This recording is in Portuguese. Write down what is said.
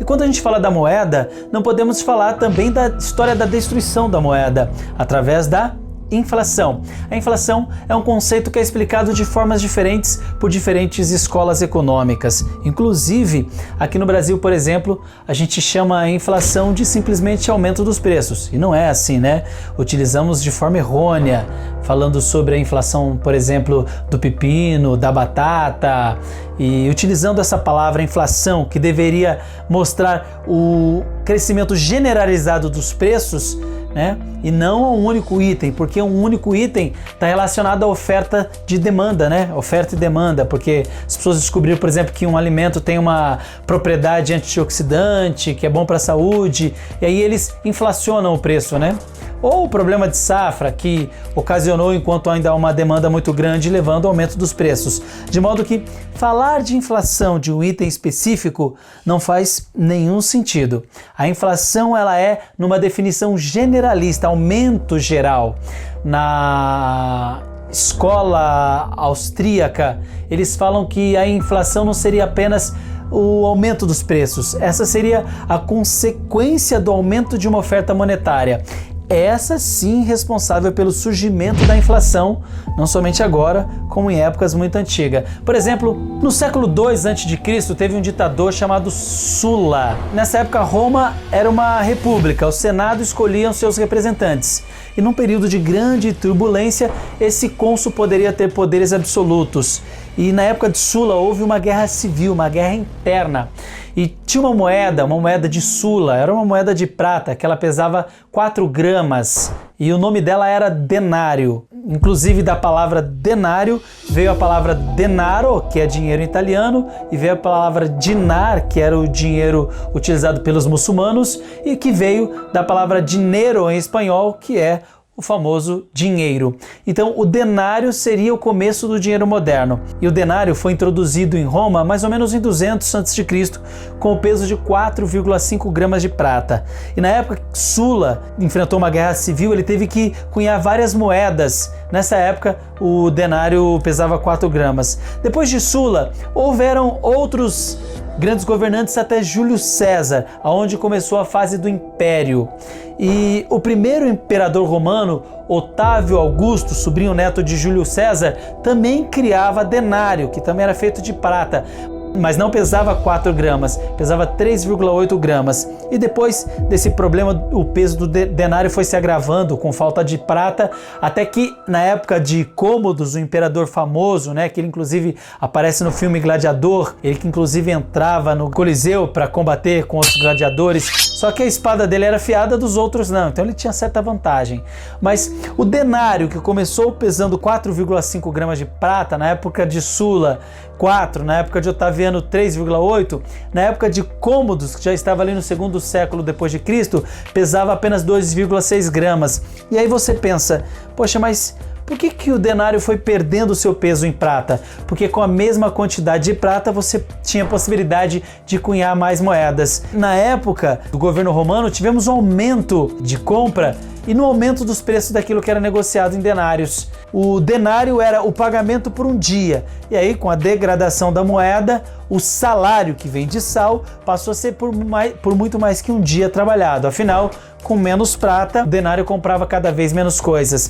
quando a gente fala da moeda, não podemos falar também da história da destruição da moeda, através da inflação. A inflação é um conceito que é explicado de formas diferentes por diferentes escolas econômicas. Inclusive, aqui no Brasil, por exemplo, a gente chama a inflação de simplesmente aumento dos preços. E não é assim, né? Utilizamos de forma errônea, falando sobre a inflação, por exemplo, do pepino, da batata, e utilizando essa palavra inflação, que deveria mostrar o crescimento generalizado dos preços, né? E não a um único item, porque um único item está relacionado à oferta de demanda, né? Oferta e demanda, porque as pessoas descobriram, por exemplo, que um alimento tem uma propriedade antioxidante, que é bom para a saúde, e aí eles inflacionam o preço, né? Ou o problema de safra, que ocasionou enquanto ainda há uma demanda muito grande, levando ao aumento dos preços. De modo que falar de inflação de um item específico não faz nenhum sentido. A inflação, ela é numa definição generalista, aumento geral. Na escola austríaca, eles falam que a inflação não seria apenas o aumento dos preços, essa seria a consequência do aumento de uma oferta monetária. Essa sim responsável pelo surgimento da inflação, não somente agora, como em épocas muito antigas. Por exemplo, no século II a.C. teve um ditador chamado Sulla. Nessa época, Roma era uma república, o Senado escolhia seus representantes. E num período de grande turbulência, esse cônsul poderia ter poderes absolutos. E na época de Sulla houve uma guerra civil, uma guerra interna. E tinha uma moeda de Sulla, era uma moeda de prata, que ela pesava 4 gramas. E o nome dela era denário. Inclusive da palavra denário veio a palavra denaro, que é dinheiro em italiano, e veio a palavra dinar, que era o dinheiro utilizado pelos muçulmanos, e que veio da palavra dinheiro em espanhol, que é o famoso dinheiro. Então, o denário seria o começo do dinheiro moderno. E o denário foi introduzido em Roma mais ou menos em 200 a.C., com o peso de 4,5 gramas de prata. E na época que Sulla enfrentou uma guerra civil, ele teve que cunhar várias moedas. Nessa época, o denário pesava 4 gramas. Depois de Sulla, houveram outros grandes governantes até Júlio César, aonde começou a fase do Império. E o primeiro imperador romano, Otávio Augusto, sobrinho neto de Júlio César, também criava denário, que também era feito de prata, mas não pesava 4 gramas, pesava 3,8 gramas. E depois desse problema, o peso do denário foi se agravando com falta de prata, até que na época de Cômodos, o imperador famoso, né, que ele inclusive aparece no filme Gladiador, ele que inclusive entrava no Coliseu para combater com os gladiadores, só que a espada dele era afiada, dos outros não, então ele tinha certa vantagem. Mas o denário, que começou pesando 4,5 gramas de prata, na época de Sulla 4, na época de Otaviano 3,8, na época de Cômodos, que já estava ali no segundo século depois de Cristo, pesava apenas 2,6 gramas. E aí você pensa, poxa, mas por que o denário foi perdendo o seu peso em prata? Porque com a mesma quantidade de prata você tinha possibilidade de cunhar mais moedas. Na época do governo romano tivemos um aumento de compra e no aumento dos preços daquilo que era negociado em denários. O denário era o pagamento por um dia, e aí com a degradação da moeda, o salário, que vem de sal, passou a ser por muito mais que um dia trabalhado. Afinal, com menos prata, o denário comprava cada vez menos coisas.